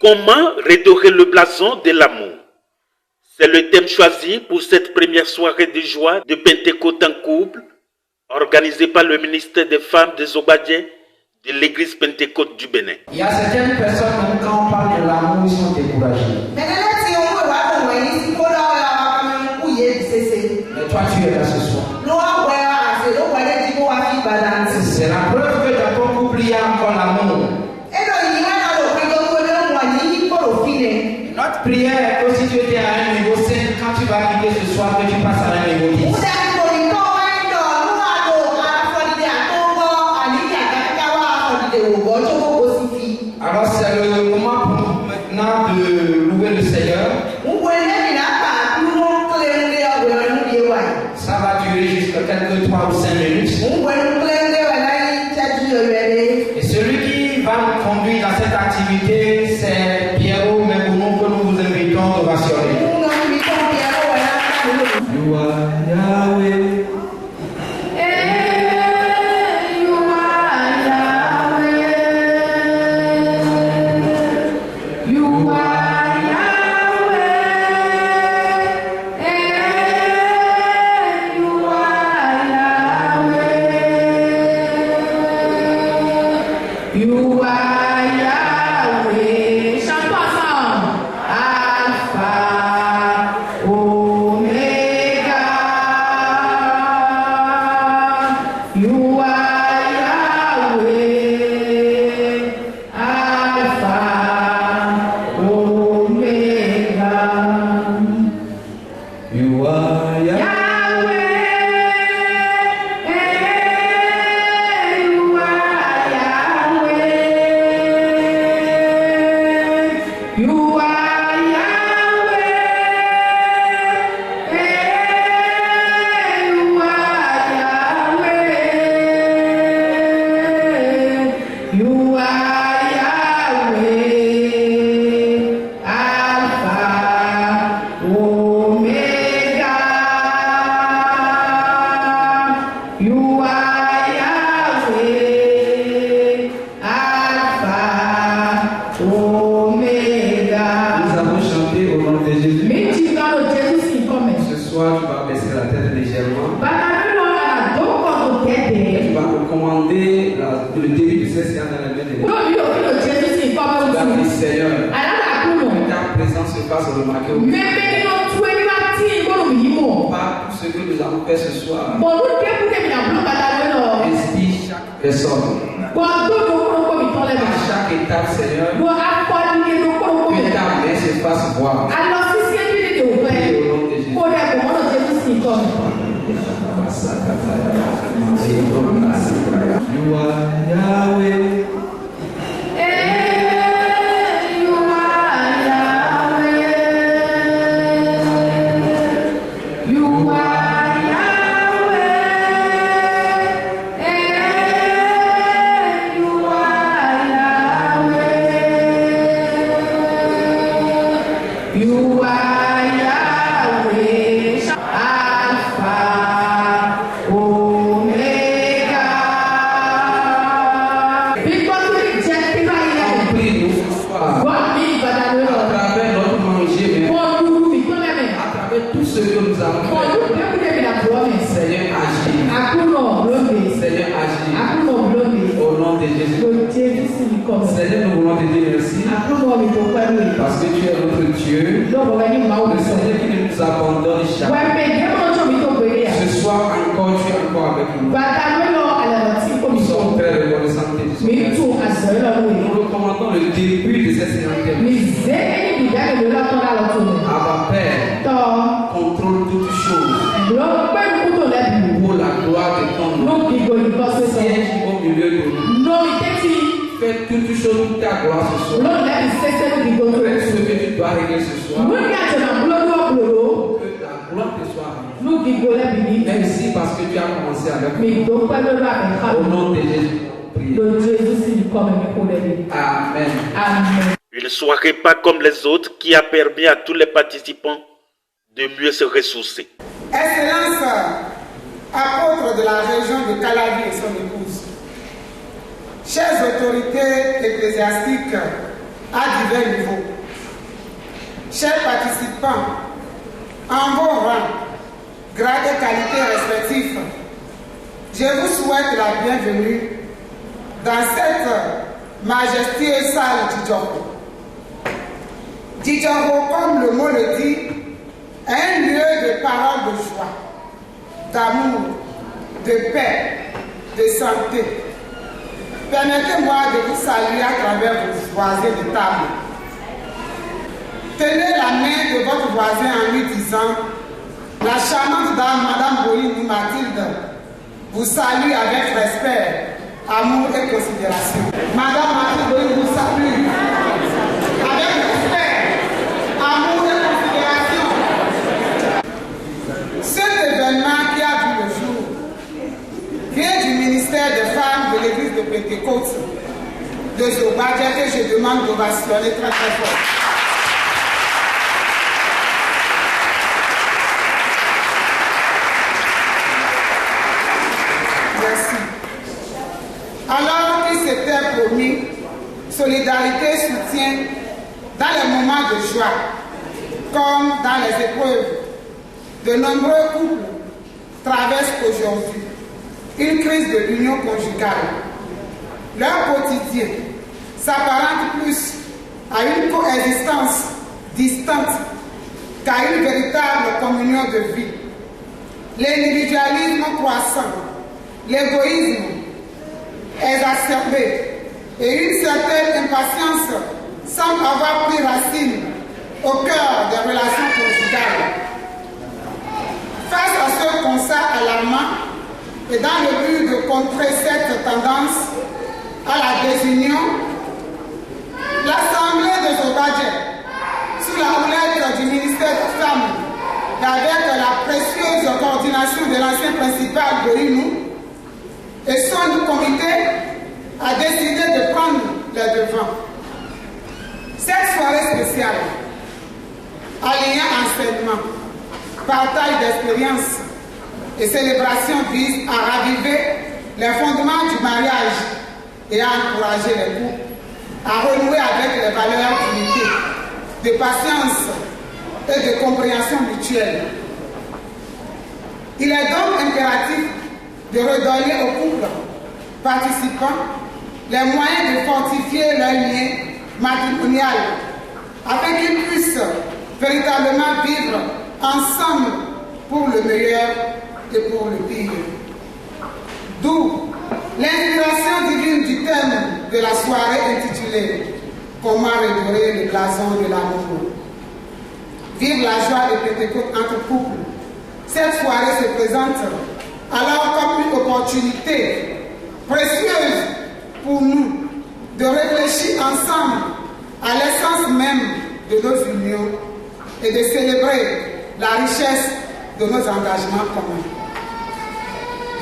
Comment redorer le blason de l'amour? C'est le thème choisi pour cette première soirée de joie de Pentecôte en couple, organisée par le ministère des Femmes des Obadiens de l'église Pentecôte du Bénin. Il y a certaines personnes, quand on parle de l'amour, ils sont découragés. Mais toi, tu es là ce soir. C'est la preuve que dans ton couple, il y a encore l'amour. Notre prière est que si tu étais à un niveau 5, quand tu vas quitter ce soir, que tu passes à un niveau 10. Alors c'est le moment pour maintenant de louer le Seigneur. Ça va durer jusqu'à quelques 3 ou 5 minutes. Et celui qui va nous conduire dans cette activité, c'est Pierrot Mekounou que nous vous invitons à ovationner. You are Yahweh. fasse remarquer. Pas tout ce que nous avons fait ce soir. Inspire chaque personne. À chaque étape, Seigneur, que ta main se fasse voir. Et au nom de Jésus. You are Yahweh. Seigneur, nous voulons te dire merci parce que tu es notre Dieu, le Seigneur qui ne nous abandonne jamais. Ce soir encore, tu es encore avec nous. Nous sommes très reconnaissants de tes œuvres. Nous recommandons le début de cette séance. Abba Père, contrôle toutes choses pour la gloire de ton nom. Siège au milieu de nous. Fais toutes choses pour ta gloire ce soir. Fais ce que tu dois régler ce soir. Que la gloire te soit rendue. Merci parce que tu as commencé avec nous. Au nom de Jésus. Amen. Une soirée pas comme les autres qui a permis à tous les participants de mieux se ressourcer. Excellence, apôtre de la région de Calavi et son épouse. Chères autorités ecclésiastiques à divers niveaux, chers participants, en vos rangs, grades et qualités respectifs, je vous souhaite la bienvenue dans cette majestueuse salle Djidjoko. Djidjoko, comme le mot le dit, est un lieu de parole de joie, d'amour, de paix, de santé. Permettez-moi de vous saluer à travers vos voisins de table. Tenez la main de votre voisin en lui disant: la charmante dame, Madame Boïnou Mathilde, vous salue avec respect, amour et considération. Madame Mathilde Boïnou vous salue avec respect, amour et considération. Cet événement qui a vu le jour vient du ministère des femmes de l'église de Pentecôte de Zobadia que je demande d'ovationner très très fort. Merci. Alors qu'il s'était promis solidarité, soutien dans les moments de joie comme dans les épreuves, de nombreux couples traversent aujourd'hui une crise de l'union conjugale. Leur quotidien s'apparente plus à une coexistence distante qu'à une véritable communion de vie. L'individualisme croissant, l'égoïsme exacerbé et une certaine impatience semblent avoir pris racine au cœur des relations conjugales. Face à ce constat alarmant, et dans le but de contrer cette tendance à la désunion, l'Assemblée de Zobadia, sous la houlette du ministère des Femmes et avec la précieuse coordination de l'ancien principal Boïnou et son comité, a décidé de prendre les devants. Cette soirée spéciale, alliant enseignement, partage d'expérience et célébration vise à raviver les fondements du mariage et à encourager les couples à renouer avec les valeurs d'unité, de patience et de compréhension mutuelle. Il est donc impératif de redonner aux couples participants les moyens de fortifier leur lien matrimonial afin qu'ils puissent véritablement vivre ensemble pour le meilleur et pour le pire. D'où l'inspiration divine du thème de la soirée intitulée « Comment redorer le blason de l'amour ». Vive la joie de Pentecôte entre couples. Cette soirée se présente alors comme une opportunité précieuse pour nous de réfléchir ensemble à l'essence même de nos unions et de célébrer la richesse de nos engagements communs.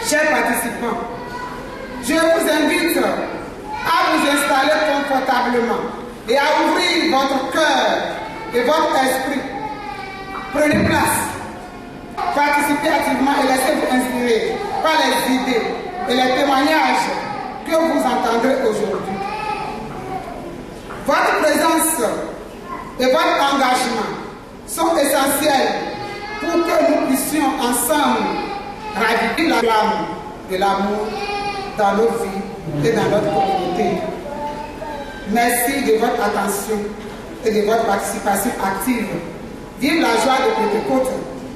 Chers participants, je vous invite à vous installer confortablement et à ouvrir votre cœur et votre esprit. Prenez place, participez activement et laissez-vous inspirer par les idées et les témoignages que vous entendrez aujourd'hui. Votre présence et votre engagement sont essentiels pour que nous puissions ensemble raviver la flamme de l'amour dans nos vies et dans notre communauté. Merci de votre attention et de votre participation active. Vive la joie de Pentecôte,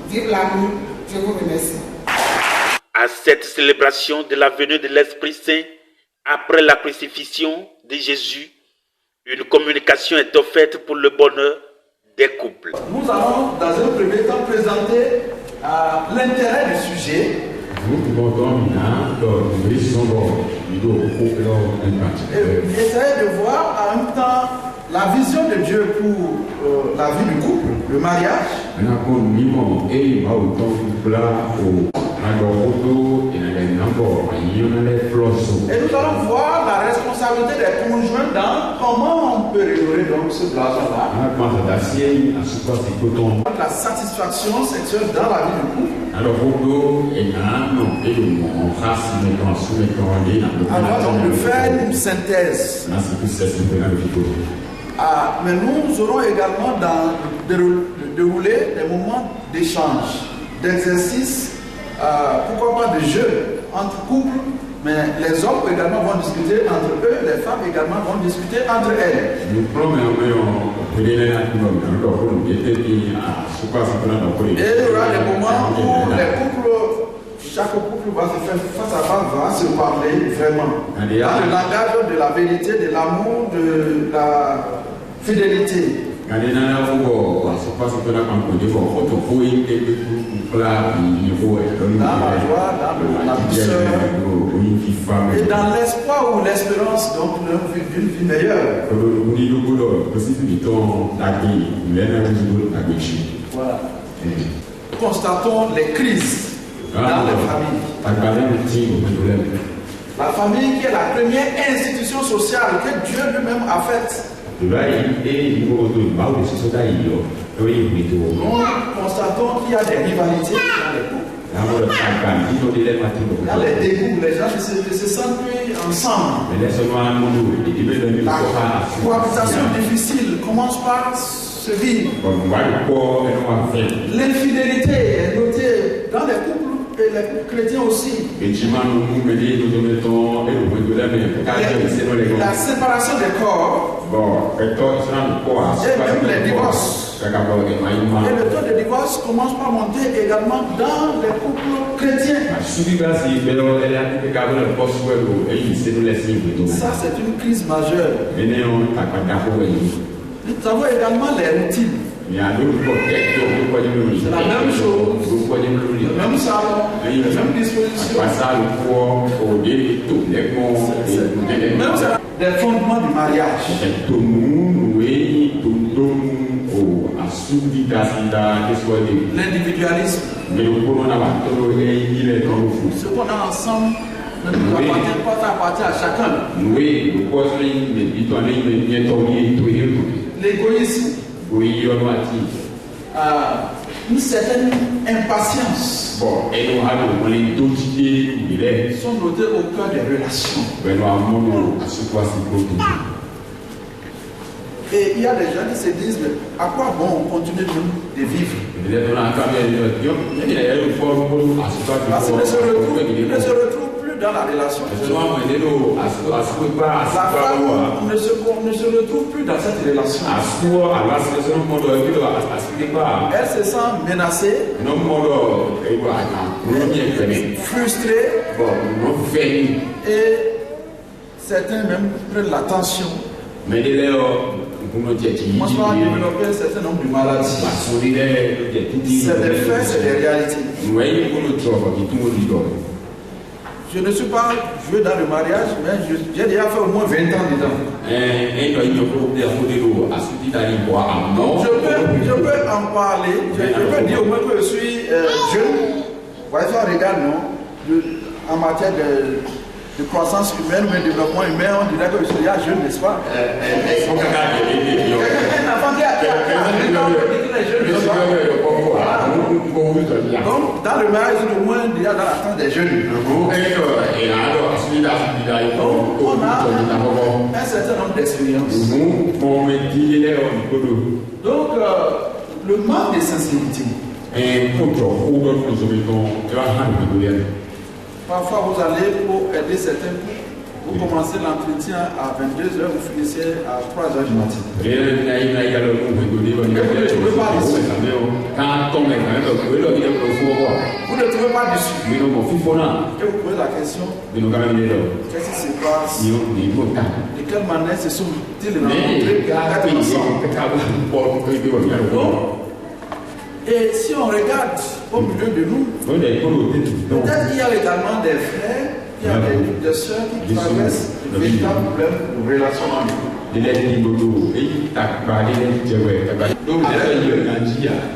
vive l'amour, je vous remercie. À cette célébration de la venue de l'Esprit Saint, après la crucifixion de Jésus, une communication est offerte pour le bonheur des couples. Nous allons dans un premier temps présenter l'intérêt du sujet. Et essayer de voir en même temps la vision de Dieu pour la vie du couple, le mariage. Et nous allons voir la responsabilité des conjoints dans comment on peut redorer donc ce blason-là. La satisfaction sexuelle dans la vie du couple. Alors on peut faire une synthèse. Mais nous aurons également dérouler des moments d'échange, d'exercice, pourquoi pas de jeu entre couples, mais les hommes également vont discuter entre eux, les femmes également vont discuter entre elles. Et il y aura des moments où les couples, chaque couple va se faire face à face, va se parler vraiment. Dans le langage de la vérité, de l'amour, de la fidélité. Dans la joie, dans la douceur et dans l'espoir ou l'espérance d'une vie meilleure. Voilà. Constatons les crises dans les familles. La famille qui est la première institution sociale que Dieu lui-même a faite. Nous constatons qu'il y a des rivalités dans les couples. Il y a les dégoûts, les gens se sentent plus ensemble. La cohabitation difficile commence par se vivre. L'infidélité est notée dans les couples et les couples chrétiens aussi. La séparation des corps. Et même les divorces. Et le taux de divorce commence par monter également dans les couples chrétiens. Ça, c'est une crise majeure. Nous avons également les routines. C'est la même chose, le même salon, les mêmes dispositions. Même des fondements du mariage. L'individualisme. Ce qu'on a ensemble ne nous appartient à chacun. L'égoïsme. Une certaine impatience sont notées au cœur des relations. Et il y a des gens qui se disent, mais à quoi bon continuer de vivre? Parce qu'ils ne se retrouvent plus dans la relation. La femme ne se retrouve plus dans cette relation. Elle se sent menacée, frustrée, et certains même prennent la tension. Moi, je vais développer un certain nombre de maladies. C'est des faits, c'est des réalités. Je ne suis pas vieux dans le mariage, mais j'ai déjà fait au moins 20 ans dedans. Donc je peux en parler, je peux dire au moins que je suis jeune. Voyez, ça regarde, non, en matière de croissance humaine, mais de développement humain, on dirait que je suis déjà jeune, n'est-ce pas? Un enfant qui a donc, dans le mariage, au moins déjà dans l'attente des jeunes. Donc, on a un certain nombre d'expériences. Donc, le manque de sincérité. Parfois, vous allez pour aider certains couples. Vous commencez l'entretien à 22h, vous finissez à 3h du matin. Vous ne trouvez pas dessus. Et vous posez la question, qu'est-ce qui se passe? De quelle manière se sont-ils rencontrés? Et si on regarde au milieu de nous, peut-être qu'il y a également des frères, il y a des sœurs qui traversent de véritables problèmes de relationnement.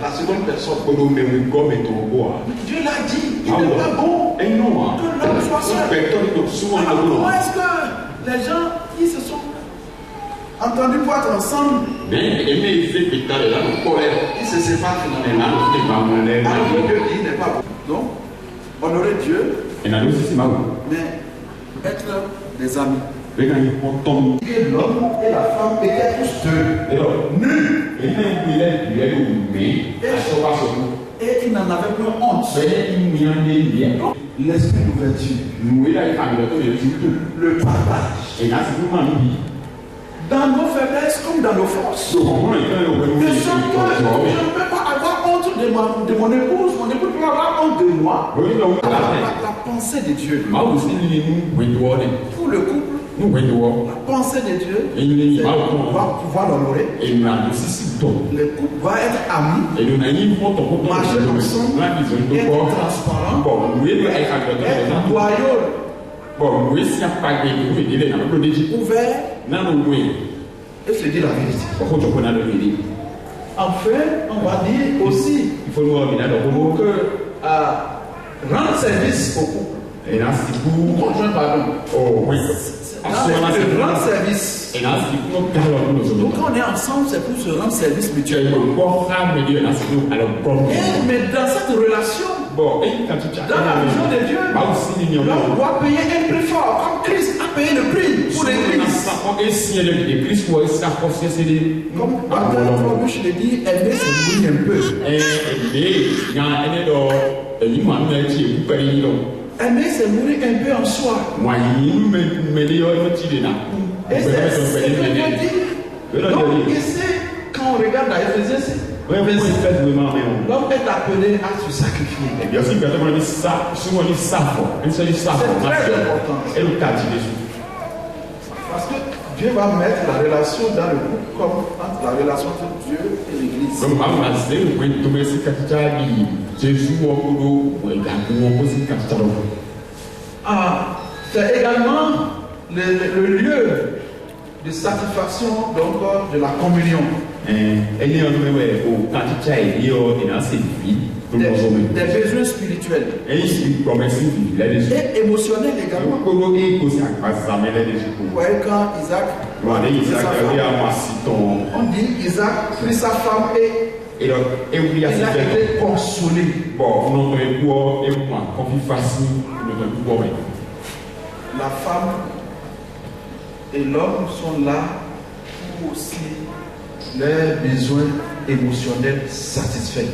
La seconde personne, Dieu l'a dit, il n'est pas bon que l'homme soit seul. Comment est-ce que les gens qui se sont entendus pour être ensemble, ils se séparent finalement? Alors que Dieu dit, il n'est pas bon. Donc, honorer Dieu, mais être des amis. Et l'homme et la femme étaient tous deux nus. Et ils n'en avaient plus honte. L'esprit d'ouverture, le partage. Dans nos faiblesses comme dans nos forces. De sorte que je ne peux pas avoir honte de mon épouse, mon épouse peut avoir honte de moi. La pensée de Dieu. Pour le couple, la pensée de Dieu, on va pouvoir l'honorer. Le couple va être amis, marcher ensemble, être transparent, être loyal, ouvert, et se dire la vérité. Enfin, on va dire aussi pour que rendre service au couple. Conjoint, pardon. Rendre service. Donc quand on est ensemble, c'est pour se rendre service mutuellement. Mais dans cette relation, dans la vision de Dieu, l'homme doit payer un prix fort, comme Christ a payé le prix pour l'Église. Comme Pasteur Probuche le dit, aimer c'est mourir un peu. Aimer c'est mourir un peu en soi. Et c'est ce que Dieu dit. Donc ici, quand on regarde à Éphésiens, l'homme est appelé à se sacrifier. C'est très important. Parce que Dieu va mettre la relation dans le couple comme entre la relation entre Dieu et l'Église. C'est également le lieu de satisfaction donc, de la communion. Des besoins spirituels et émotionnels également. Vous voyez quand Isaac on dit Isaac prit sa femme et il a été consolé. La femme et l'homme sont là pour aussi leurs besoins émotionnels satisfaits.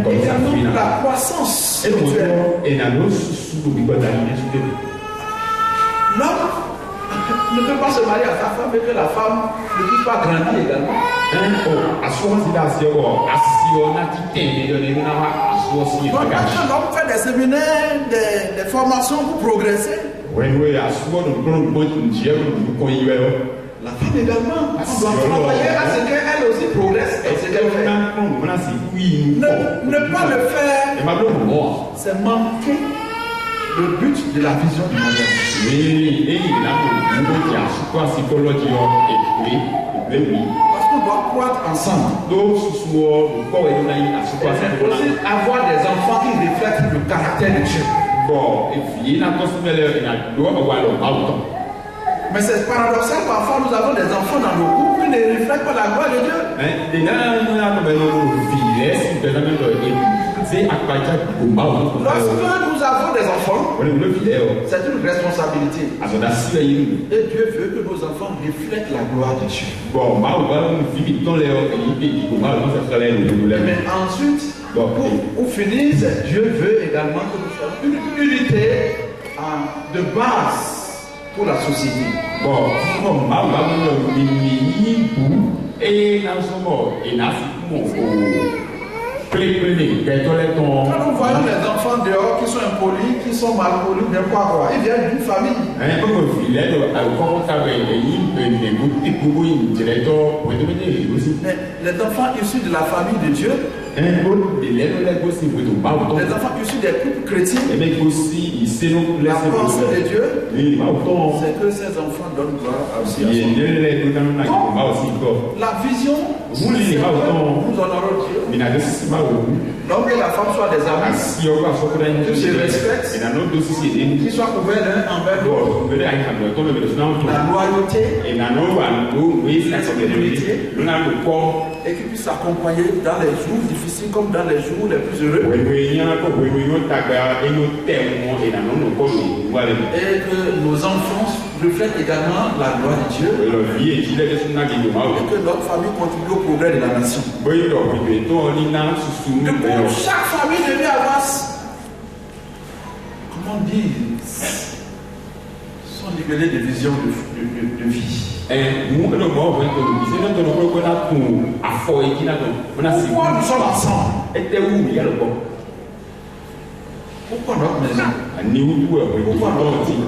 Également la croissance spirituelle. L'homme ne peut pas se marier à sa femme et que la femme ne puisse pas grandir également. Donc, quand l'homme fait des séminaires, des formations pour progresser, la femme également doit travailler à ce qu'elle aussi progresse et ce qu'elle fait. Ne pas le faire, c'est manquer le but de la vision du mariage. Parce qu'on doit croître ensemble. Aussi avoir des enfants qui reflètent le caractère de Dieu. Mais c'est paradoxal, parfois nous avons des enfants dans nos couples qui ne reflètent pas la gloire de Dieu. Lorsque nous avons des enfants, c'est une responsabilité. Et Dieu veut que nos enfants reflètent la gloire de Dieu. Mais ensuite, pour finir, Dieu veut également que nous soyons une unité de base pour la société. Quand nous voyons les enfants dehors qui sont impolis, qui sont malpolis, bien quoi, ils viennent d'une famille. Mais les enfants issus de la famille de Dieu, les enfants issus des couples chrétiens, la pensée de Dieu, c'est que ces enfants donnent gloire à Dieu. La vision, nous honorons Dieu. L'homme et la femme soient des amis, qu'ils se respectent, qu'ils soient couverts l'un envers l'autre. La loyauté, la sécurité, et qu'ils puissent s'accompagner dans les jours difficiles comme dans les jours les plus heureux. Et que nos enfants reflètent également la gloire de Dieu. Et que notre famille contribue au progrès de la nation. Chaque famille devait avoir, comment dire, son libellé de vision de vie. Pourquoi nous sommes ensemble? Pourquoi notre maison? Pourquoi notre vie?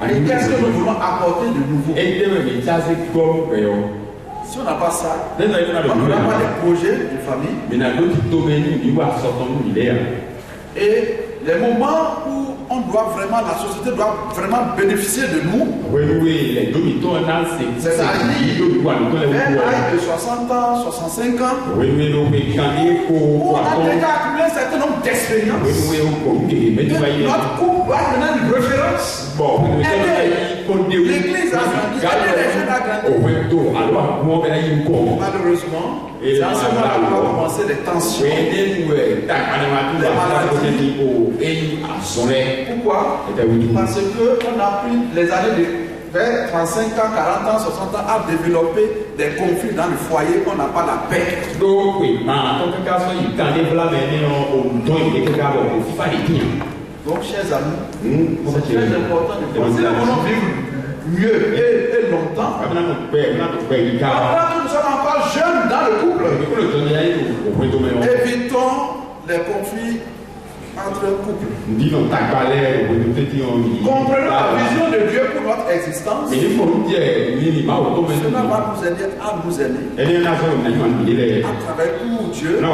Et qu'est-ce que nous voulons apporter de nouveau? Si on n'a pas ça, on n'a pas des projets de famille. Et les moments où on doit vraiment, la société doit vraiment bénéficier de nous. C'est-à-dire, vers l'âge de 60 ans, 65 ans, où on a déjà accumulé un certain nombre d'expériences. Notre couple doit maintenant une référence. L'église a grandi, les jeunes a grandi. Malheureusement, c'est en ce moment qu'on va commencer les tensions, les maladies. Pourquoi? Parce qu'on a pris les années de vers 35 ans, 40 ans, 60 ans à développer des conflits dans le foyer, on n'a pas la paix. Donc, chers amis, c'est très important de penser que nous voulons vivre mieux et longtemps. Pendant que nous sommes encore jeunes dans le couple, évitons les conflits entre couples. Comprenons la vision de Dieu pour notre existence. Cela va nous aider à nous aimer, à travailler pour Dieu, à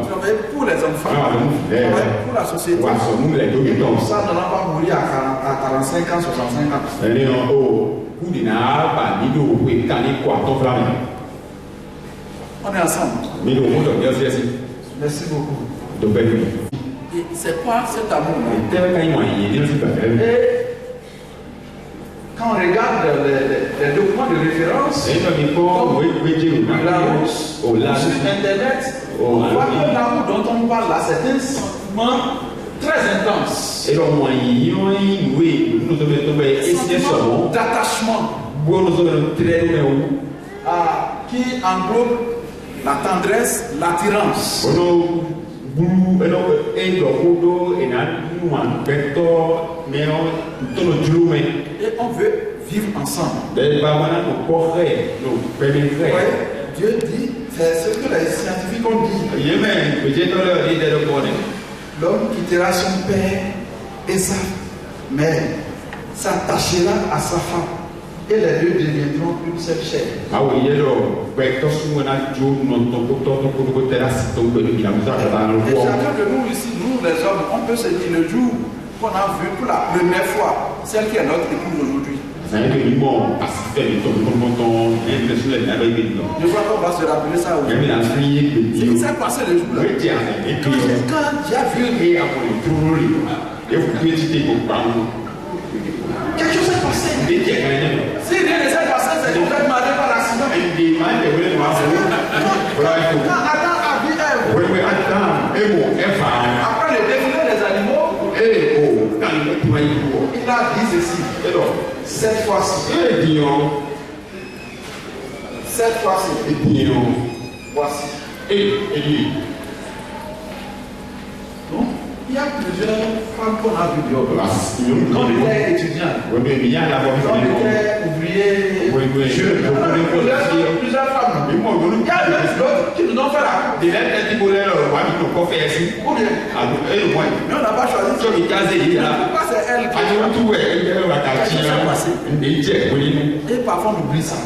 travailler pour les enfants, à travailler pour la société. Donc ça ne va pas mourir à 45 ans, 65 ans. On est ensemble. Merci beaucoup. Et c'est quoi cet amour-là? Et quand on regarde les documents de référence, comme la Rousse, sur Internet, on voit que l'amour dont on parle là, c'est un sentiment très intense. Et donc, moi, d'attachement qui englobe la tendresse, l'attirance. Et on veut vivre ensemble. Dieu dit, c'est ce que les scientifiques ont dit. L'homme quittera son père et sa mère, s'attachera à sa femme, et les deux deviendront une seule chair. Et chacun de nous ici, nous les hommes, on peut se dire le jour qu'on a vu pour la première fois celle qui est notre épouse aujourd'hui. Je crois qu'on va se rappeler ça aujourd'hui. Ce qui s'est passé le jour-là. Quand j'ai vu quelque chose s'est passé. Si rien ne s'est passé, c'est que vous êtes marié par l'accident. Quand Adam a vu Ève, après le défilé des animaux, il a dit ceci. Cette fois-ci, voici. Donc, il y a plusieurs femmes qu'on a vues dehors. Quand on était étudiant, quand on était ouvrier, plusieurs femmes. Il y a d'autres qui nous ont fait la coupe. Mais on n'a pas choisi. Pourquoi c'est elle qui et parfois on oublie ça.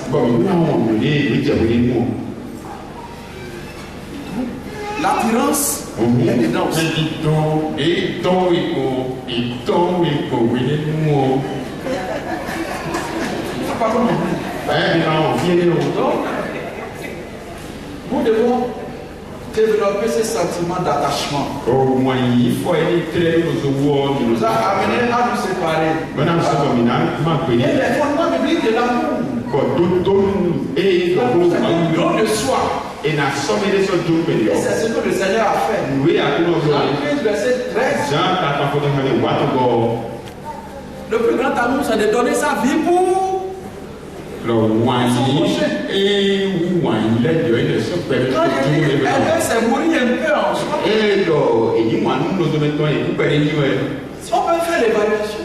L'attirance est dedans aussi. Pas comme on oublie. Nous devons développer ce sentiment d'attachement. Nous a amené à nous séparer. Et les fondements bibliques de l'amour. Don de soi. Et c'est ce que le Seigneur a fait. Jean 15, verset 13. Le plus grand amour, c'est de donner sa vie pour son prochain. C'est mourir un peu en soi. Si on peut faire l'évaluation.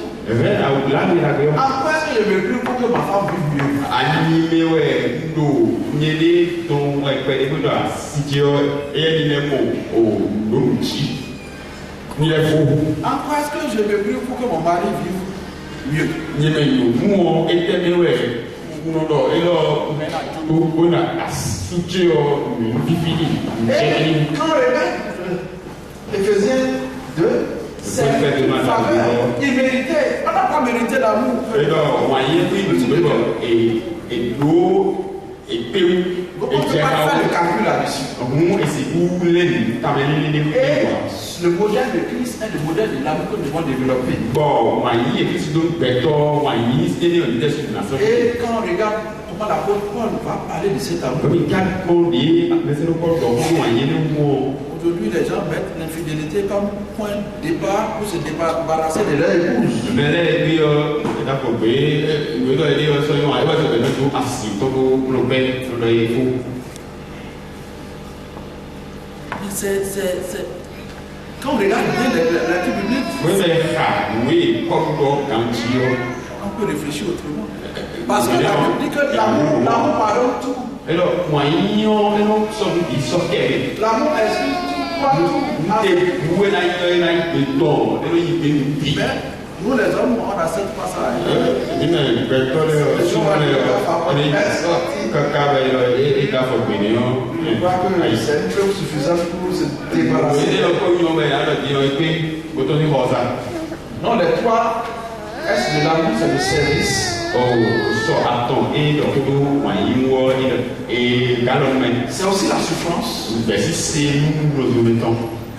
En quoi est-ce que je me prie pour que ma femme vive mieux? En quoi est-ce que je me prie pour que mon mari vive mieux? Et quand on regarde Éphésiens 2, c'est une faveur. Il méritait. On n'a pas mérité l'amour. On ne peut pas faire le calcul là-dessus. Et le modèle de Christ est le modèle de l'amour que nous devons développer. Et quand on regarde comment l'apôtre Paul va parler de cet amour, aujourd'hui les gens mettent l'infidélité comme point de départ pour se débarrasser de leur épouse. Quand on regarde bien la biblique, on peut réfléchir autrement. Parce que la Bible dit que l'amour pardonne tout. L'amour excuse tout. Nous les hommes, on a cette face à je crois que c'est une preuve suffisante pour se débarrasser. Non, les trois S de l'amour, c'est le service. C'est aussi la souffrance.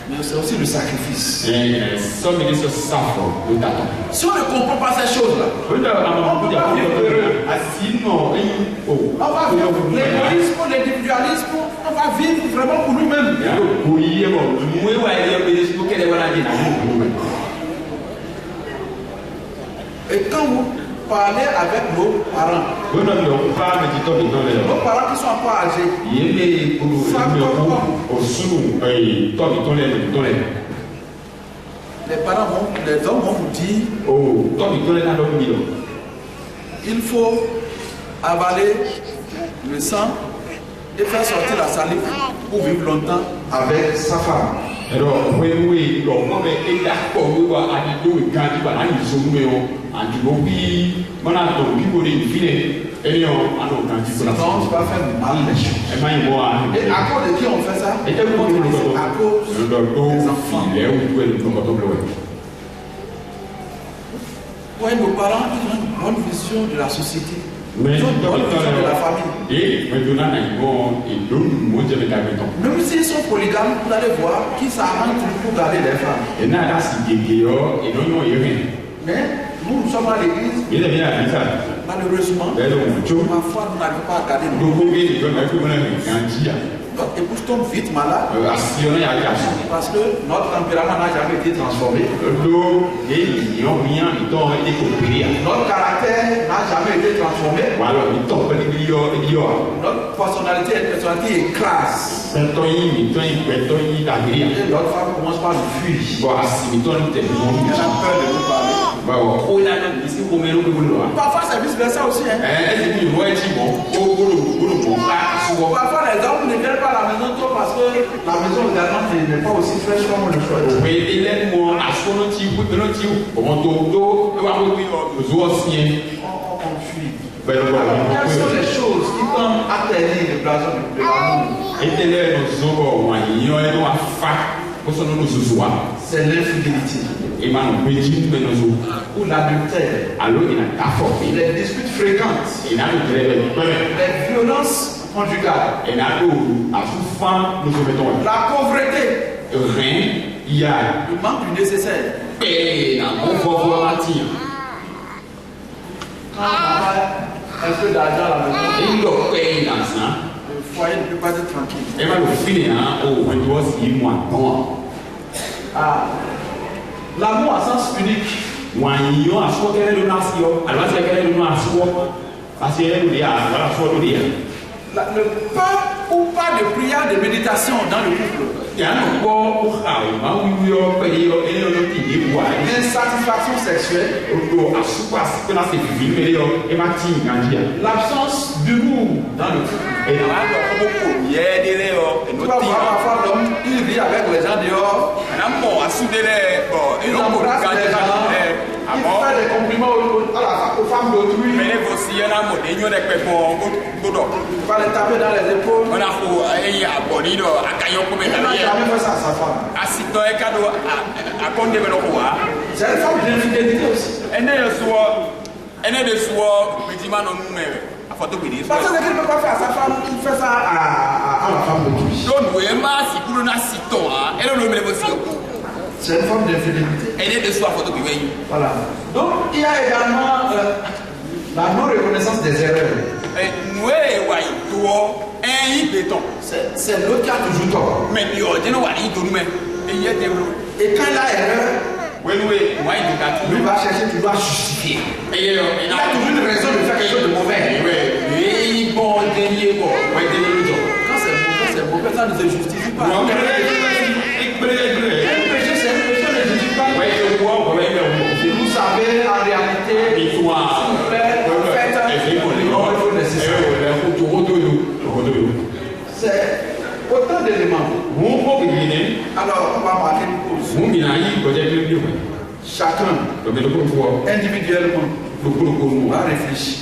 Mais c'est aussi le sacrifice. Si on ne comprend pas ces choses-là, on ne peut pas vivre heureux. On va vivre l'égoïsme, l'individualisme, on va vivre vraiment pour nous-mêmes. Et quand vous parlez avec nos parents qui sont encore âgés, les hommes vont vous dire il faut avaler le sang et faire sortir la salive pour vivre longtemps avec sa femme. Alors, oui, sinon, tu vas faire mal les choses. Et à cause de qui on fait ça? À cause des enfants. Oui, nos parents, ils ont une bonne vision de la société. Ils ont une bonne vision de la famille. Même s'ils sont polygames, vous allez voir qu'ils s'arrangent pour garder les femmes. Mais nous sommes à l'église. Malheureusement, parfois nous n'arrivons pas à garder nos notre épouse tombe vite malade parce que notre tempérament n'a jamais été transformé. Notre caractère n'a jamais été transformé. Notre personnalité est une personnalité écrase. Et notre femme commence par nous fuir. Elle a peur de nous parler. Parfois c'est vice versa aussi. Parfois les hommes ne viennent pas à la maison trop parce que la maison également n'est pas aussi fraîche comme on le souhaite. On fuit. Quelles sont les choses qui tendent à ternir le blason de l'amour? C'est l'infidélité. Ou l'adultère. Les disputes fréquentes. Les violences conjugales. La pauvreté. Le manque du nécessaire. Quand on a un peu d'argent à la maison, le foyer ne peut pas être tranquille. L'amour à sens unique. Le pas ou pas de prière de méditation dans le couple. L'insatisfaction sexuelle. L'absence d'humour dans le couple. Tu vas voir parfois l'homme, il vit avec les gens dehors. Il embrasse les gens. Il fait des compliments aux femmes d'autrui. Tu vas les taper dans les épaules. Il n'a jamais fait ça à sa femme. C'est une forme d'infidélité aussi. Parce que ce qu'il ne peut pas faire à sa femme, il fait ça à la femme d'autrui. C'est une forme d'infidélité. Voilà. Donc il y a également la non-reconnaissance des erreurs. C'est l'autre qui a toujours tort. Et quand il a erreur, lui va chercher toujours à justifier. Il a toujours une raison de faire quelque chose de mauvais. Quand c'est mauvais, ça ne se justifie pas. Vous savez, en réalité, il faut c'est autant d'éléments. Alors, on va marquer une pause. Chacun, individuellement, va réfléchir.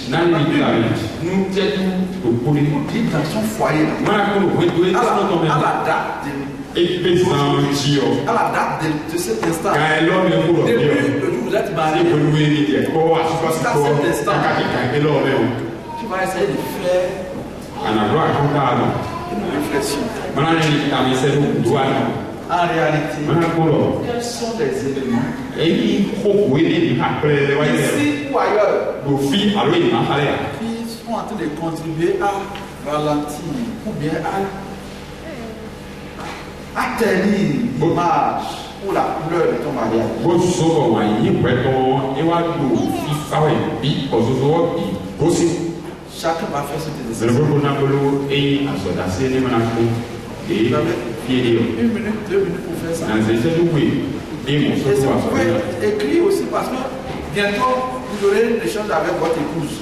Nous dit dans son foyer, à la date de cet instant, depuis le jour où vous êtes marié, jusqu'à cet instant, tu vas essayer de faire une réflexion. En réalité, quels sont les éléments ici ou ailleurs qui sont en train de contribuer à ralentir ou bien à tenir l'image ou la couleur de ton mariage. Chacun va faire ce qu'il décide. Une minute, 2 minutes pour faire ça. Et vous pouvez écrire aussi parce que bientôt vous aurez des choses avec votre épouse.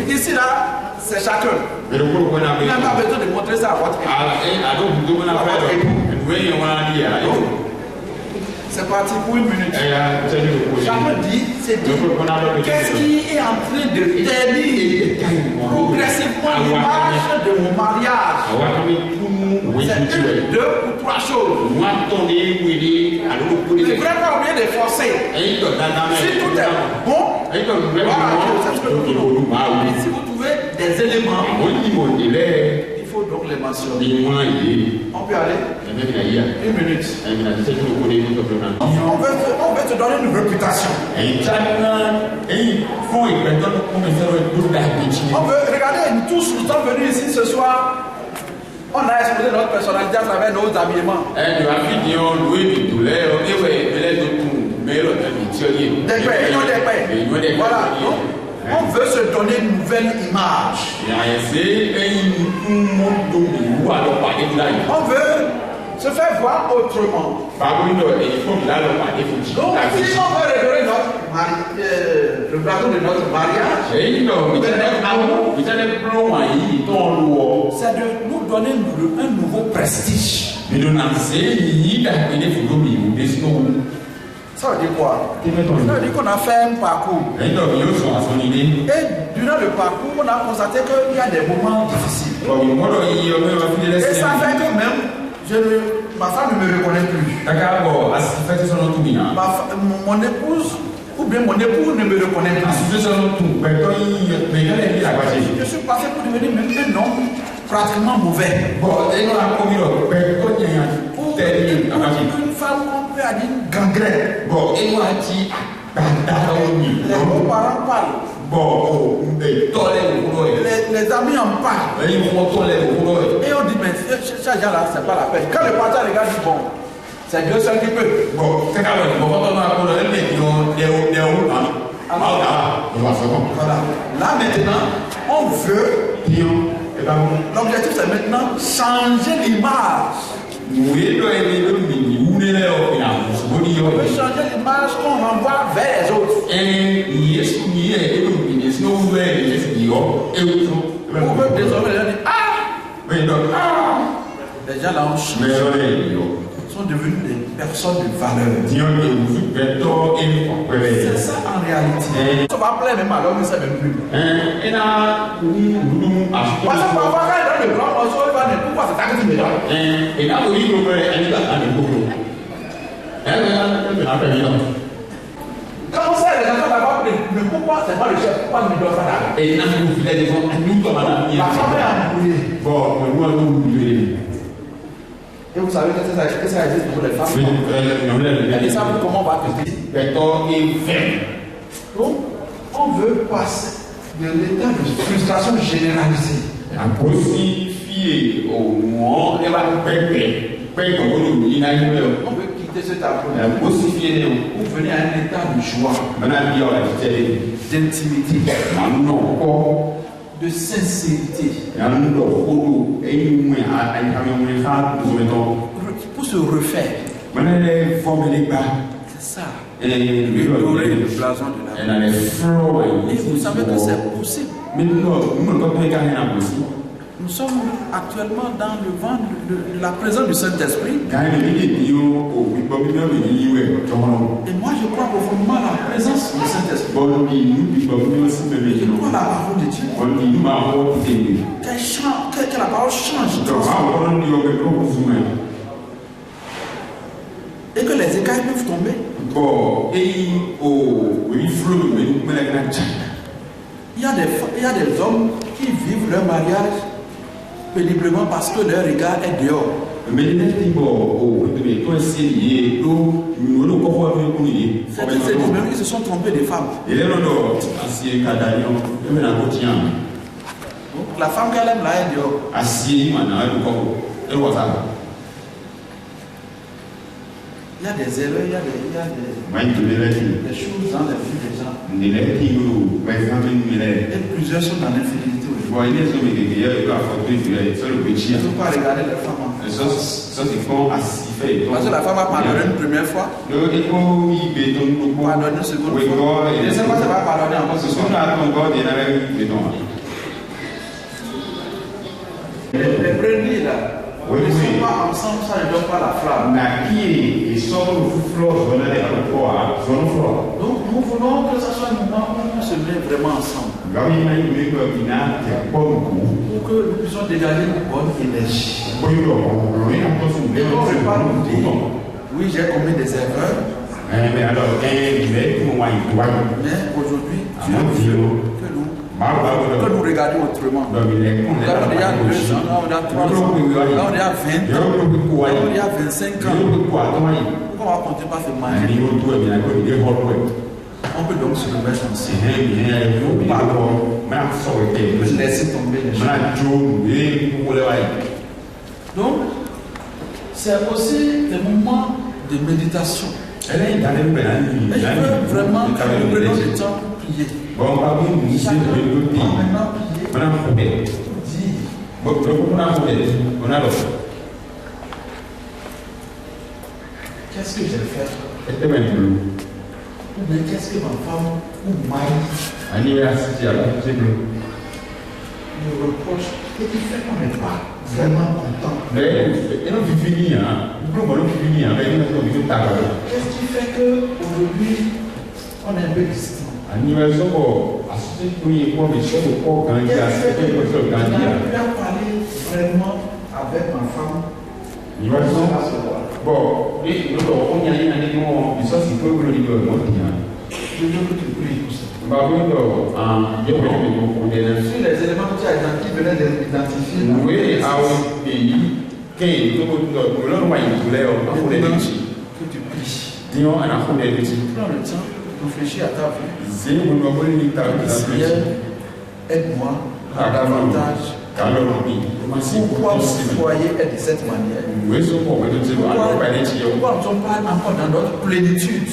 Ici là, c'est chacun. Il n'a pas besoin de montrer ça à votre épouse. C'est parti pour 1 minute. Chacun dit, c'est dit, qu'est-ce qui est en train de ternir progressivement l'image de mon mariage? C'est 1, 2 ou 3 choses. Ne vraiment pas oublier de forcer. Si tout est bon, voilà, c'est ce que nous voulons. Et si vous trouvez des éléments, il faut donc les mentionner. On peut aller 1 minute. On veut te donner une réputation. On veut, regardez, nous tous nous sommes venus ici ce soir. On a exposé notre personnalité à travers nos habillements. Voilà. On veut se donner une nouvelle image. On veut se faire voir autrement. Donc, si on veut redorer le blason de notre mariage, c'est de nous donner un nouveau prestige. Ça veut dire quoi? Ça veut dire qu'on a fait un parcours. Et durant le parcours, on a constaté qu'il y a des moments difficiles. Et ça fait que même, ma femme ne me reconnaît plus. Mon épouse, ou bien mon époux ne me reconnaît plus. Je suis passé pour devenir même un homme pratiquement mauvais. Une femme qu'on peut aller une gangrène. Les beaux-parents parlent. Les amis en parlent. Et on dit, mais ces gens-là, c'est pas la peine. Quand le pasteur regarde, dit, bon, c'est Dieu seul qui peut. Voilà. Là maintenant, on veut. L'objectif c'est maintenant changer l'image. On veut changer l'image qu'on renvoie vers les autres. On veut désormais leur dire, les gens là ont changé. Sont devenus des personnes de valeur. C'est ça en réalité. On va plaire même alors, mais ça ne veut plus. Parce que parfois, quand il donne le grand morceau, il va dire pourquoi c'est ça que tu me donnes. Quand on sait les enfants d'abord, mais pourquoi c'est moi le chef? Pourquoi tu me donnes ça là? La femme est embrouillée. Et vous savez que ça existe pour les femmes. Elles savent comment on va traiter. Donc, on veut passer de l'état de frustration généralisée. On veut quitter cet appel pour venir à un état de joie, d'intimité, de sincérité. Pour se refaire. C'est ça. Redorer le blason de la vie. Et vous savez que c'est possible. Nous sommes actuellement dans le vent de la présence du Saint-Esprit. Et moi je crois profondément à la présence du Saint-Esprit. Je crois à la parole de Dieu. Que la parole change. Et que les écailles peuvent tomber. Il y a des hommes qui vivent leur mariage péniblement parce que leur regard est dehors. Ils se sont trompés des femmes. Donc la femme qu'elle aime là, elle dit il y a des erreurs, il y a des choses dans la vie des gens. Et plusieurs sont dans l'infidélité. Il ne faut pas regarder les femmes. Parce que la femme a pardonné une première fois. Pardonné une seconde fois. Et c'est quoi ça va pardonner encore ce soir? Les brebis là. Ils ne sont pas ensemble, ça ne donne pas la flamme. Donc nous voulons que ce soit un moment où on se met vraiment ensemble. Pour que nous puissions dégager une bonne énergie. Et on ne peut pas nous dire, oui j'ai commis des erreurs. Mais aujourd'hui, Dieu veut que nous regardions autrement. Là, on est à 2 ans, là, on est à 3 ans, là, on est à 20 ans, là, on est à 25 ans. Pourquoi on va continuer par se marier? On peut donc se remettre ensemble. Laisser tomber les choses. Donc, c'est aussi des moments de méditation. Et je veux vraiment que nous prenions le temps pour prier. Qu'est-ce que j'ai fait? Ou bien qu'est-ce que ma femme ou mari me reproche et qui fait qu'on n'est pas vraiment content? Qu'est-ce qui fait qu'aujourd'hui on est un peu distant? Qu'est-ce qui fait que je n'arrive plus à parler vraiment avec ma femme? Je veux que tu pries pour ça. Sur les éléments que tu as identifiés, venez d'identifier. Que tu pries. Prends le temps, réfléchis à ta vie. Seigneur, aide-moi à davantage. Pourquoi vous voyez de cette manière? Pourquoi nous ne sommes pas encore dans notre plénitude?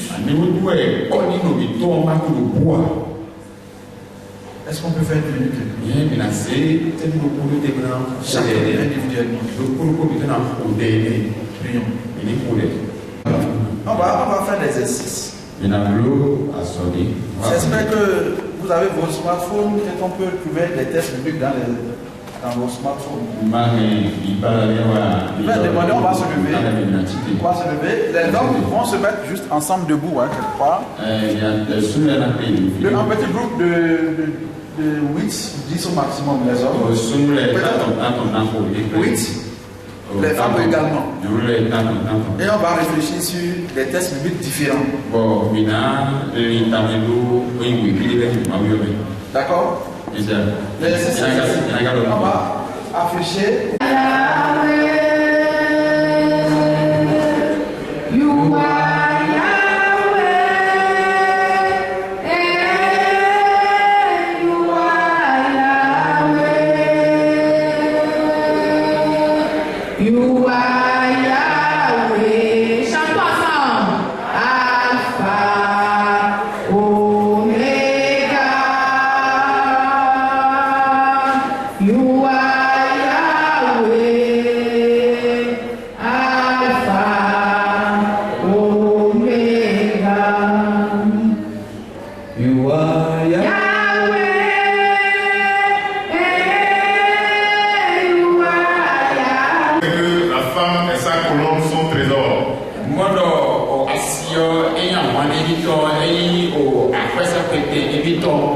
Est-ce qu'on peut faire une minute? Chacun individuellement. Prions. On va faire des exercices. J'espère que vous avez vos smartphones et qu'on peut trouver des tests bibliques dans vos smartphones. On va se lever. Les hommes vont se mettre juste ensemble debout, quelque part. Un petit groupe de 8, 10 au maximum, les hommes. 8. Les femmes également. Et on va réfléchir sur des tests bibliques différents. D'accord? On va afficher.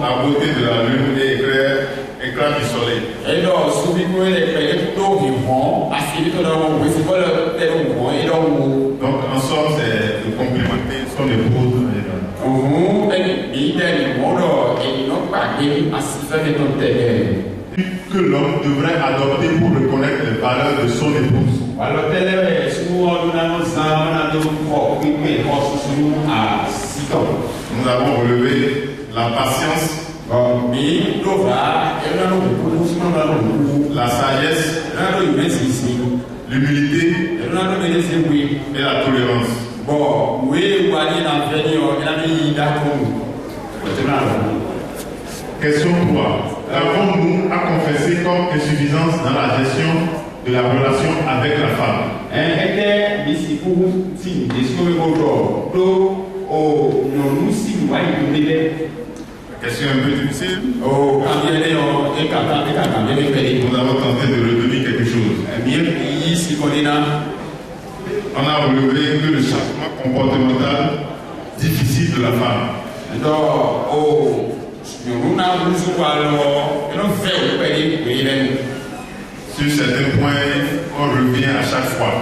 La beauté de la lune et éclat du soleil. Donc en somme, c'est de complimenter son épouse. Que l'homme devrait adopter pour reconnaître les valeurs de son épouse. Nous avons relevé la patience, la sagesse, l'humilité et la tolérance. Question 3. Qu'avons-nous à confesser comme insuffisance dans la gestion de la relation avec la femme? Question un peu difficile. Nous avons tenté de retenir quelque chose. On a relevé que le changement comportemental difficile de la femme. Sur certains points, on revient à chaque fois.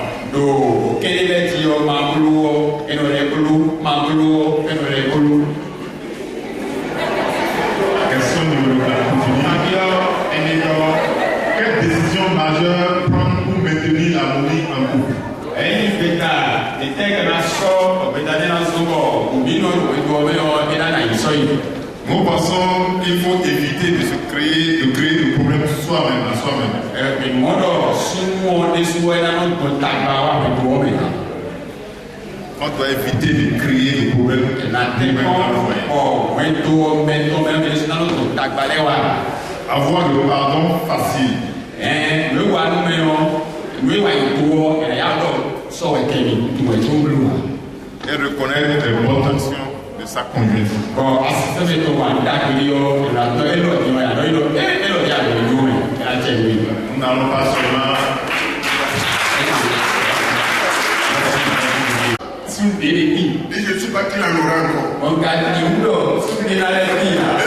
Question numéro 4. Quelle décision majeure prendre pour maintenir l'harmonie en couple? Nous pensons qu'il faut éviter de créer des problèmes soi-même, à soi-même. On doit éviter de créer des problèmes avoir le pardon facile. Et reconnaître les bonnes actions de sa conjointe. Nous n'allons pas seulement. Et je ne suis pas qu'il en aura encore. Mais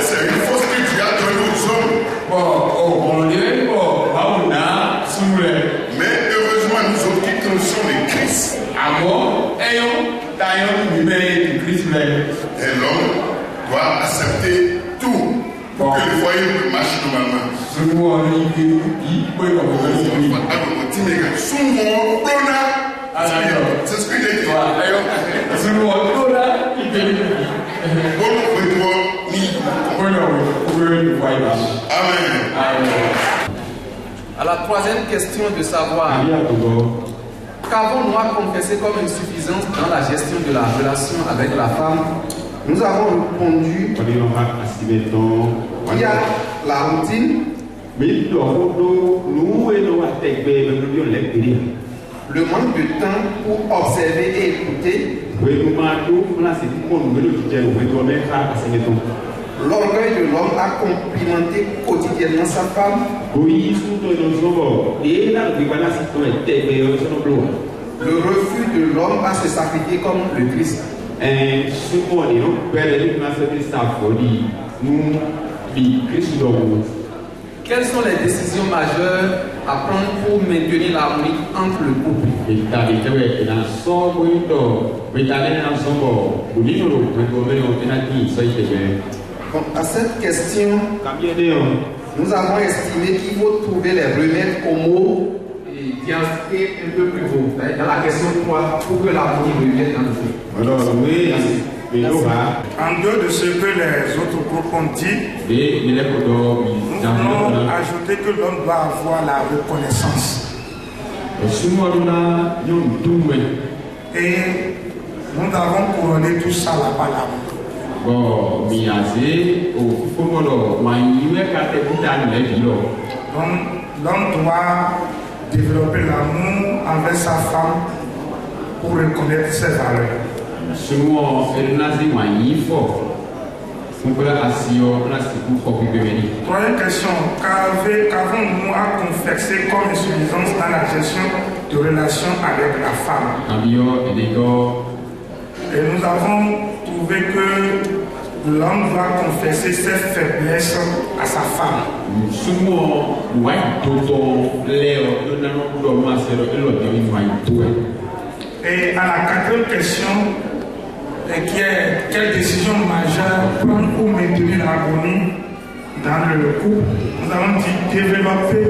c'est une fausse que tu as donnée aux hommes. Mais heureusement, nous autres qui connaissons les Christ. Et l'homme doit accepter tout pour que le foyer marche normalement. C'est ce que j'ai dit. Amen. À la troisième question de savoir, qu'avons-nous à confesser comme insuffisance dans la gestion de la relation avec la femme? Nous avons répondu qu'il y a la routine, le manque de temps pour observer et écouter, l'orgueil de l'homme à complimenter quotidiennement sa femme, le refus de l'homme à se sacrifier comme le Christ. Quelles sont les décisions majeures à prendre pour maintenir l'harmonie entre le couple? Donc, à cette question, nous avons estimé qu'il faut trouver les remèdes aux mots et diagnostiquer un peu plus haut. Dans la question 3, pour que l'harmonie revienne dans le couple. En dehors de ce que les autres groupes ont dit, nous voulons ajouter que l'homme doit avoir la reconnaissance. Et nous avons couronné tout ça là-bas là-bas. Donc, l'homme doit développer l'amour envers sa femme pour reconnaître ses valeurs. Troisième question, qu'avons-nous à confesser comme insuffisance dans la gestion de relations avec la femme? Et nous avons trouvé que l'homme doit confesser ses faiblesses à sa femme. Et à la quatrième question, qui est quelle décision majeure prendre pour maintenir l'harmonie dans le couple, nous avons dit développer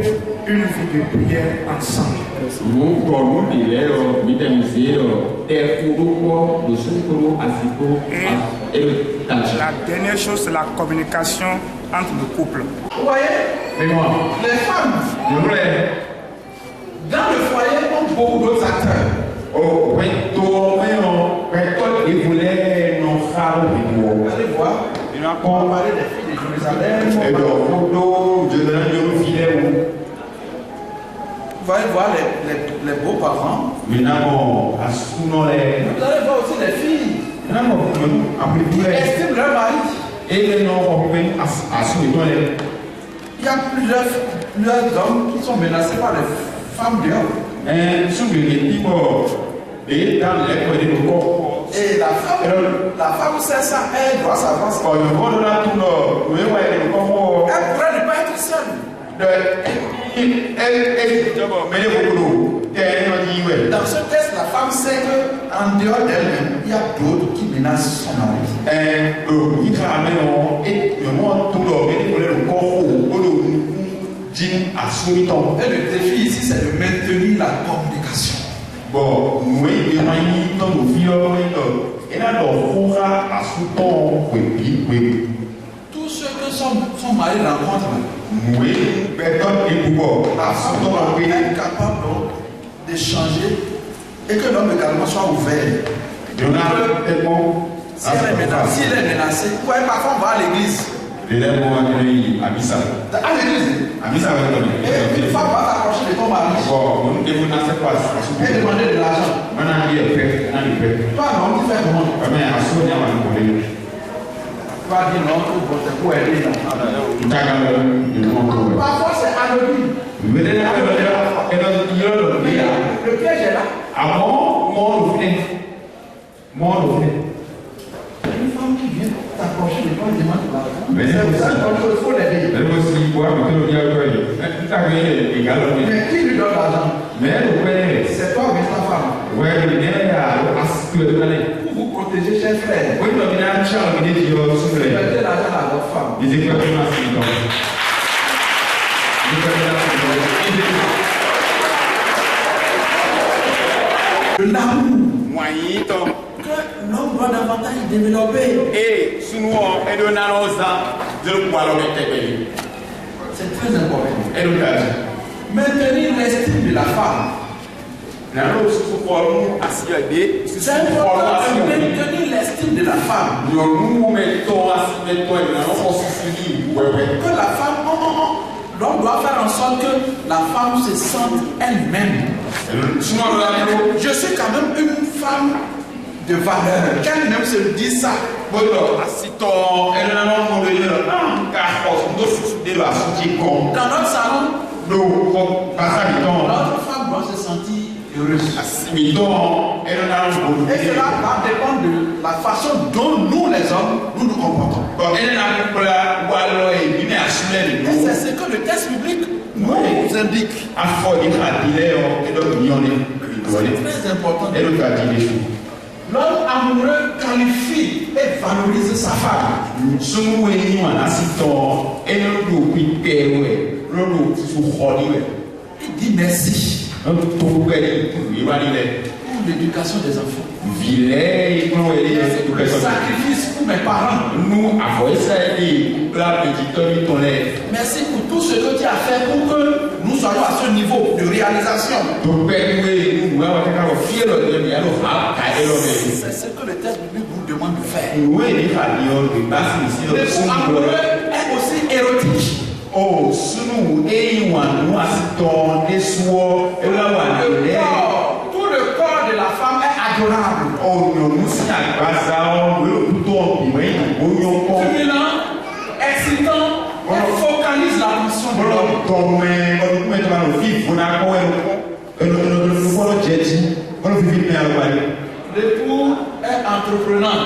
une vie de prière ensemble. presse. Et la dernière chose, c'est la communication entre le couple. Vous voyez, les femmes dans le foyer ont beaucoup d'autres acteurs. Allez voir, on va parler des filles de Jérusalem. Vous allez voir les beaux-parents. Vous allez voir aussi les filles qui estiment leur mari. Il y a plusieurs hommes qui sont menacés par les femmes dehors. Et la femme sait ça, elle doit savoir ça. Elle pourrait ne pas être seule. Dans ce texte, la femme sait qu'en dehors d'elle-même, il y a d'autres qui menacent son mari. Et le défi ici, c'est de maintenir la communication. Tous ceux que son mari rencontre, être capable d'échanger et que l'homme également soit ouvert. S'il est menacé, parfois on va à l'église. À l'église. Et une femme va s'approcher de ton mari. Et demander de l'argent. Toi, non, tu fais comment? Tu vas dire non, c'est pour aider. Parfois c'est anonyme. Le piège est là. Une femme qui vient t'approcher de toi et demande de l'argent. Mais il faut l'aider. Mais qui lui donne l'argent? C'est toi ou bien ta femme? Pour vous protéger, chers frères. Mettez l'argent à votre femme. L'amour que l'homme doit davantage développer. C'est très important. Maintenir l'estime de la femme. C'est important de maintenir l'estime de la femme. Que la femme, l'homme doit faire en sorte que la femme se sente elle-même. Je suis quand même une femme de valeur. Qu'elle-même se dit ça. Dans notre salon, notre femme doit se sentir heureuse. Et cela va dépendre de la façon dont nous, les hommes, nous nous comportons. Et c'est ce que le texte biblique nous indique. C'est très important. L'homme amoureux qualifie et valorise sa femme. Il dit merci pour l'éducation des enfants. Le sacrifice pour mes parents. Merci pour tout ce que tu as fait pour que nous soyons à ce niveau de réalisation. C'est ce que le texte biblique nous demande de faire. Le fou amoureux est aussi érotique. Tout le corps de la femme est adorable. Stimulant, excitant, elle focalise l'attention de l'homme. L'époux est entreprenant.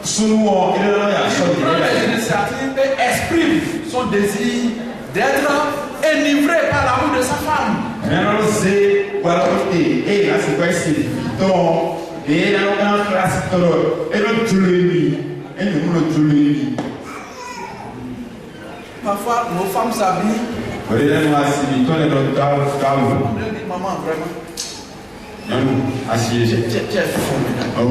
Il prend des initiatives et exprime son désir d'être enivré par l'amour de sa femme. Parfois, nos femmes s'habillent. maman, vraiment. Non, assis. Tu es fou. Oh,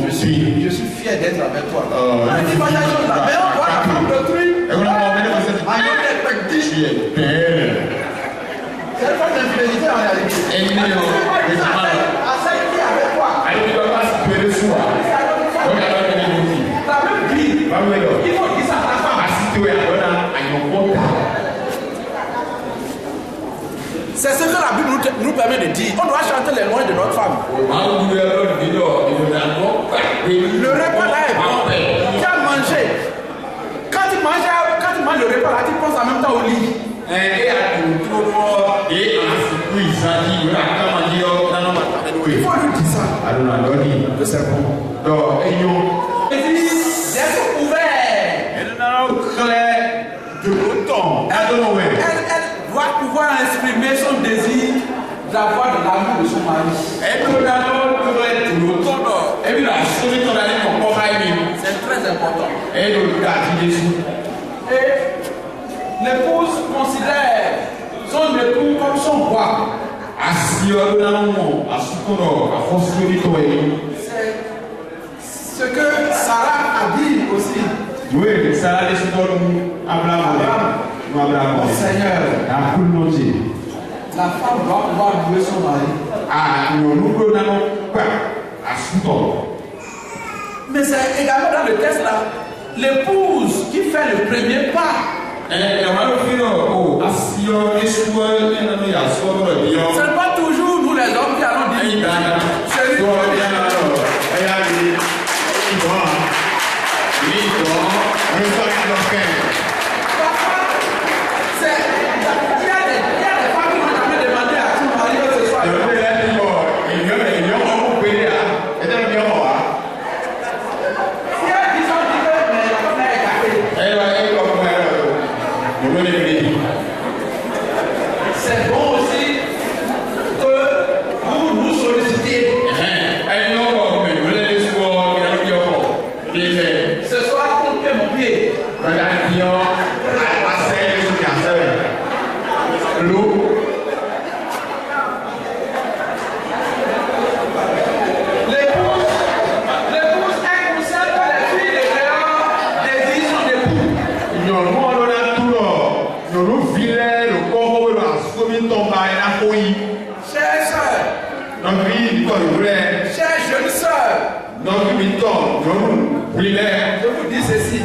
je suis fier d'être avec toi. Mais dis pas la chose là. Mais on voit la femme de truc. Tu es belle. C'est une forme d'infidélité en réalité. Elle est avec toi. Elle ne doit pas se faire le soir. La même vie. Il faut dire ça à ta femme. C'est ce que la Bible nous permet de dire. On doit chanter les lois de notre femme. Le repas là est bon. Tu as mangé. Quand tu manges le repas là, tu penses en même temps au lit. Il faut lui dire ça. Le serpent. Donc, d'être ouvert. De l'automne. Elle doit pouvoir exprimer son désir d'avoir de l'amour de son mari. C'est très important. Et l'épouse considère son époux comme son roi. C'est ce que Sarah a dit aussi. Oui, Sarah dit Abraham. Seigneur, la femme doit pouvoir louer son mari. Mais c'est également dans le texte là, l'épouse qui fait le premier pas. Ce n'est pas toujours nous les hommes qui allons dire. Il y a des femmes qui m'ont jamais demandé à son mari que ce soit. C'est bon aussi que vous nous sollicitez. Ce soir, on fait mon pied. L'épouse est consciente que les filles de dehors désirent son époux. Chère soeur, chère jeune soeur, je vous dis ceci.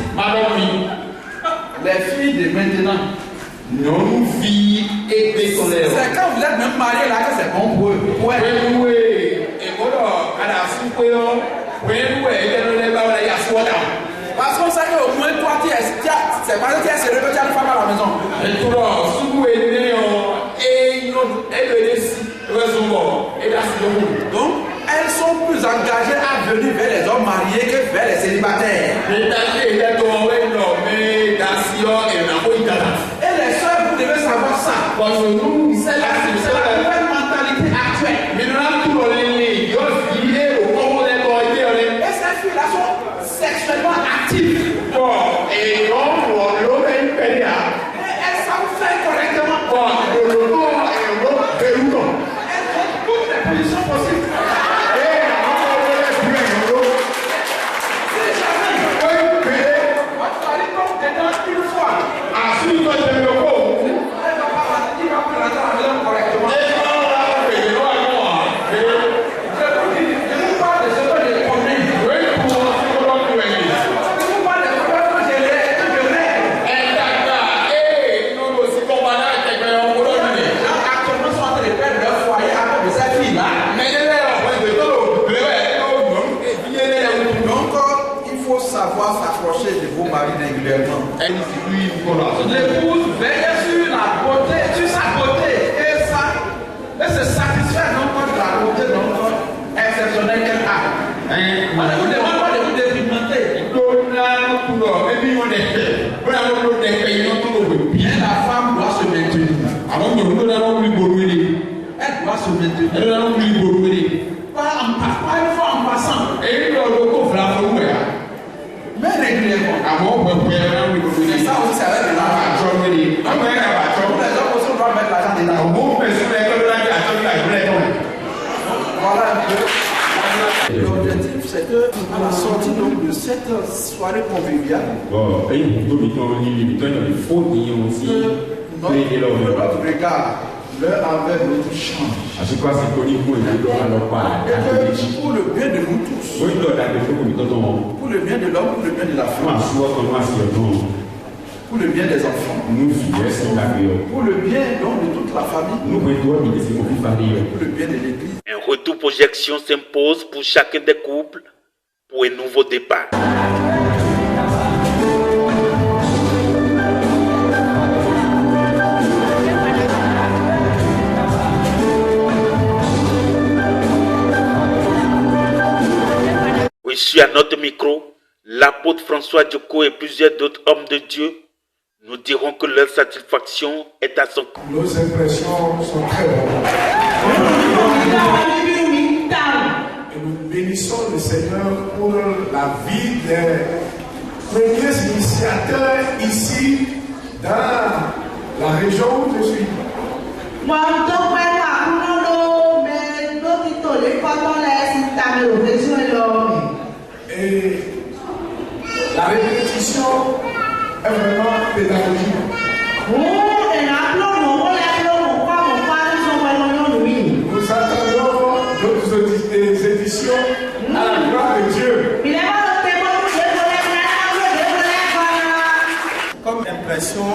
Les filles de maintenant, c'est quand vous êtes même mariés là que c'est bon pour eux. Parce qu'on sait qu'au moins toi, c'est parce que tu es sérieux que tu as une femme à la maison. Donc, elles sont plus engagées à venir vers les hommes mariés que vers les célibataires. Et les soeurs, vous devez savoir ça. C'est la nouvelle mentalité actuelle. Et ces filles-là sont sexuellement actives. Et elles savent faire correctement. Elles ont toutes les positions possibles. Si jamais votre mari tombe dedans une fois, il va pas rentrer à la maison correctement. Je vous parle de ce que je connais. Je vous parle de ce que je rêve. Actuellement, sont en train de perdre leur foyer à cause de cette fille-là. Donc, il faut savoir s'approcher de vos maris régulièrement. L'épouse veille sur la beauté, sur sa beauté, et se satisfaire non pas de la beauté exceptionnelle qu'elle a. On ne vous demande pas de vous dépigmenter. Mais la femme doit se maintenir. Elle doit se maintenir. Pas une fois en passant. Mais régulièrement. C'est ça aussi, ça va être de l'argent. Les hommes aussi doivent mettre l'argent dedans. L'objectif, c'est qu'à la sortie donc, de cette soirée conviviale, notre regard leur envers notre change. Pour le bien de nous tous. Pour le bien de l'homme, pour le bien de la femme. Pour le bien des enfants. Pour le bien donc, de toute la famille. Pour le bien de l'Église. Un retour projection s'impose pour chacun des couples pour un nouveau départ. Reçu à notre micro, l'apôtre François Djoko et plusieurs d'autres hommes de Dieu nous diront que leur satisfaction est à son cœur. Nos impressions sont très bonnes. Et nous bénissons le Seigneur pour la vie des premiers initiateurs ici dans la région où je suis. Et la répétition est vraiment pédagogique. Nous attendons d'autres éditions à la gloire de Dieu. Comme impression,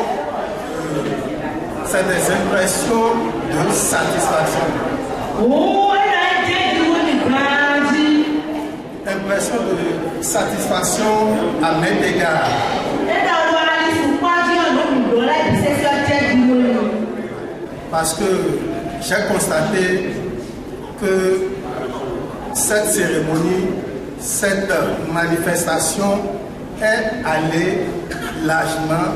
c'est des impressions de satisfaction. Impression de satisfaction à mes égards. Parce que j'ai constaté que cette cérémonie, cette manifestation est allée largement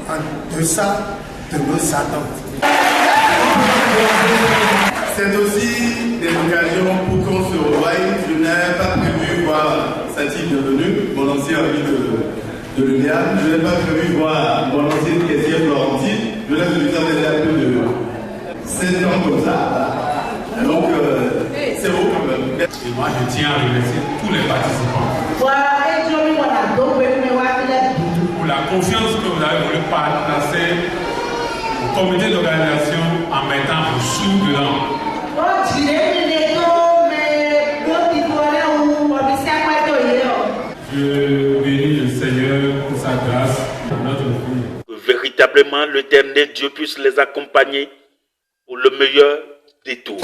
en deçà de nos attentes. C'est aussi des occasions pour qu'on se revoie. Je n'ai pas prévu voir cette type de venue, mon ancien ami de l'UNEA. Je n'ai pas prévu voir mon ancienne caissière Florentine. Je laisse le temps d'être un peu de 7 ans comme ça. Donc, c'est beau quand même. Et moi, je tiens à remercier tous les participants pour la confiance que vous avez voulu passer au comité d'organisation en mettant vos sous dedans. Je bénis le Seigneur pour sa grâce, notre vie. Véritablement, l'éternel Dieu puisse les accompagner pour le meilleur des tours.